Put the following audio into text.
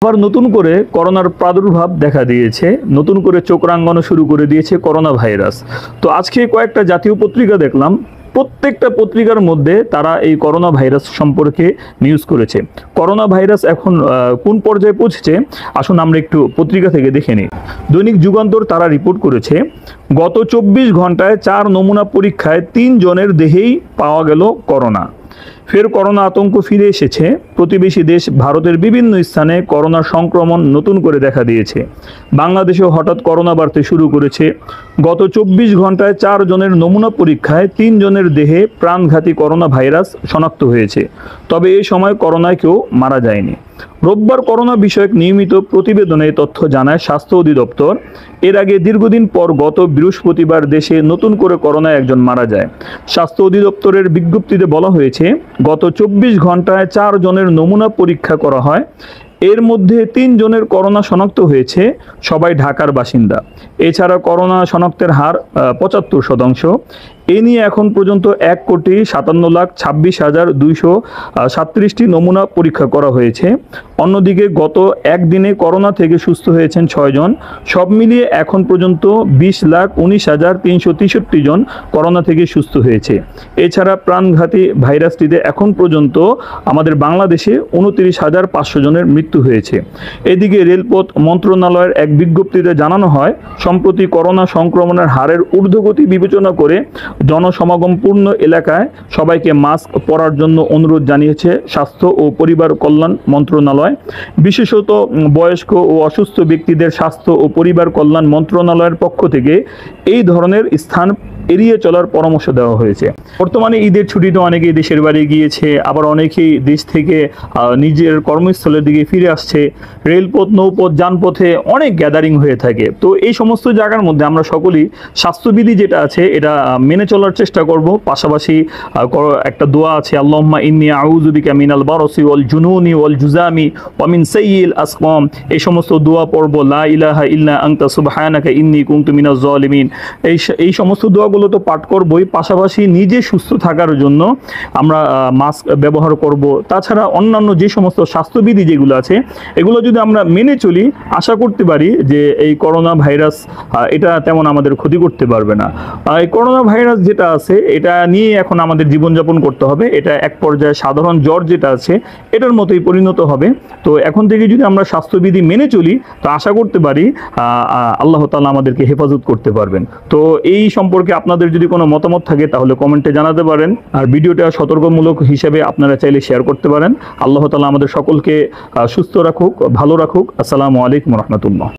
আবার নতুন করে করোনার প্রাদুর্ভাব দেখা দিয়েছে, নতুন করে চোখ রাঙানো শুরু করে দিয়েছে করোনা ভাইরাস। তো আজকে কয়েকটা জাতীয় পত্রিকা দেখলাম, প্রত্যেকটা পত্রিকার মধ্যে তারা এই করোনা ভাইরাস সম্পর্কে নিউজ করেছে। করোনা ভাইরাস এখন কোন পর্যায়ে পৌঁছেছে আসুন আমরা একটু পত্রিকা থেকে দেখে নিই। দৈনিক যুগান্তর তারা রিপোর্ট করেছে, গত 24 ঘন্টায় 4 নমুনা পরীক্ষায় 3 জনের দেহেই পাওয়া গেল করোনা। ফের করোনা আতঙ্ক ফিরে এসেছে। প্রতিবেশী দেশ ভারতের বিভিন্ন স্থানে করোনার সংক্রমণ নতুন করে দেখা দিয়েছে। বাংলাদেশেও হঠাৎ করোনা বাড়তে শুরু করেছে। গত 24 ঘন্টায় 4 জনের নমুনা পরীক্ষায় 3 জনের দেহে প্রাণঘাতী করোনা ভাইরাস শনাক্ত হয়েছে। তবে এই সময় করোনায় কেউ মারা যায়নি। রোববার করোনা বিষয়ক নিয়মিত প্রতিবেদনে তথ্য জানায় স্বাস্থ্য অধিদপ্তর। এর আগে দীর্ঘদিন পর গত বৃহস্পতিবার দেশে নতুন করে করোনায় একজন মারা যায়। স্বাস্থ্য অধিদপ্তরের বিজ্ঞপ্তিতে বলা হয়েছে, গত 24 ঘন্টায় 4 জনের নমুনা পরীক্ষা করা হয়। এর মধ্যে 3 জনের করোনা শনাক্ত হয়েছে, সবাই ঢাকার বাসিন্দা। এছাড়া করোনা শনাক্তের হার 75%। এ নিয়ে এখন পর্যন্ত 1,57,26,237টি নমুনা পরীক্ষা করা হয়েছে। অন্যদিকে গত একদিনে করোনা থেকে সুস্থ হয়েছেন 6 জন। সব মিলিয়ে এখন পর্যন্ত 20,19,363 জন করোনা থেকে সুস্থ হয়েছে। এছাড়া প্রাণঘাতী ভাইরাসটিতে এখন পর্যন্ত আমাদের বাংলাদেশে 29,500 জনের মৃত্যু হয়েছে। এদিকে রেলপথ মন্ত্রণালয়ের এক বিজ্ঞপ্তিতে জানানো হয়, সম্প্রতি করোনা সংক্রমণের হারের ঊর্ধ্বগতি বিবেচনা করে জনসমাগমপূর্ণ এলাকায় সবাইকে মাস্ক পরার জন্য অনুরোধ জানিয়েছে স্বাস্থ্য ও পরিবার কল্যাণ মন্ত্রণালয়। বিশেষত বয়স্ক ও অসুস্থ ব্যক্তিদের স্বাস্থ্য ও পরিবার কল্যাণ মন্ত্রণালয়ের পক্ষ থেকে এই ধরনের স্থান এড়িয়ে চলার পরামর্শ দেওয়া হয়েছে। বর্তমানে ঈদের ছুটিতে অনেকেই দেশের বাড়ি গিয়েছে, আবার অনেকেই দেশ থেকে নিজের কর্মস্থলের দিকে ফিরে আসছে। রেলপথ, নৌপথ, যানপথে অনেক গ্যাদারিং হয়ে থাকে। তো এই সমস্ত জায়গার মধ্যে আমরা সকলেই স্বাস্থ্যবিধি যেটা আছে এটা মেনে চলার চেষ্টা করব। পাশাপাশি একটা দোয়া আছে, আল্লাহুম্মা ইন্নী আউযু বিকা মিনাল বারসি ওয়াল জুনুনি ওয়াল জুজামি ওয়া মিন সাইয়্যিল আসকাম। এই সমস্ত দোয়া পড়ব, লা ইলাহা ইল্লা আনতা সুবহানাকা ইন্নী কুনতু মিনাজ জালিমিন। এই সমস্ত দোয়াগুলো তো পাঠ করবই, পাশাপাশি নিজে সুস্থ থাকার জন্য আমরা মাস্ক ব্যবহার করব। তাছাড়া অন্যান্য যে সমস্ত স্বাস্থ্যবিধি যেগুলো আছে এগুলো যদি আমরা মেনে চলি, আশা করতে পারি যে এই করোনা ভাইরাস এটা তেমন আমাদের ক্ষতি করতে পারবে না। এই করোনা ভাইরাস যেটা আছে এটা নিয়ে এখন আমাদের জীবনযাপন করতে হবে। এটা এক পর্যায়ে সাধারণ জ্বর যেটা আছে এটার মতোই পরিণত হবে। তো এখন থেকে যদি আমরা স্বাস্থ্যবিধি মেনে চলি তো আশা করতে পারি আল্লাহ তাআলা আমাদেরকে হেফাজত করতে পারবেন। তো এই সম্পর্কে আপনাদের যদি কোনো মতামত থাকে তাহলে কমেন্টে জানাতে পারেন। আর ভিডিওটা সতর্কমূলক হিসেবে আপনারা চাইলে শেয়ার করতে পারেন। আল্লাহ তাআলা আমাদের সকলকে সুস্থ রাখুক, ভালো রাখুক। আসসালামু আলাইকুম ওয়া রাহমাতুল্লাহ।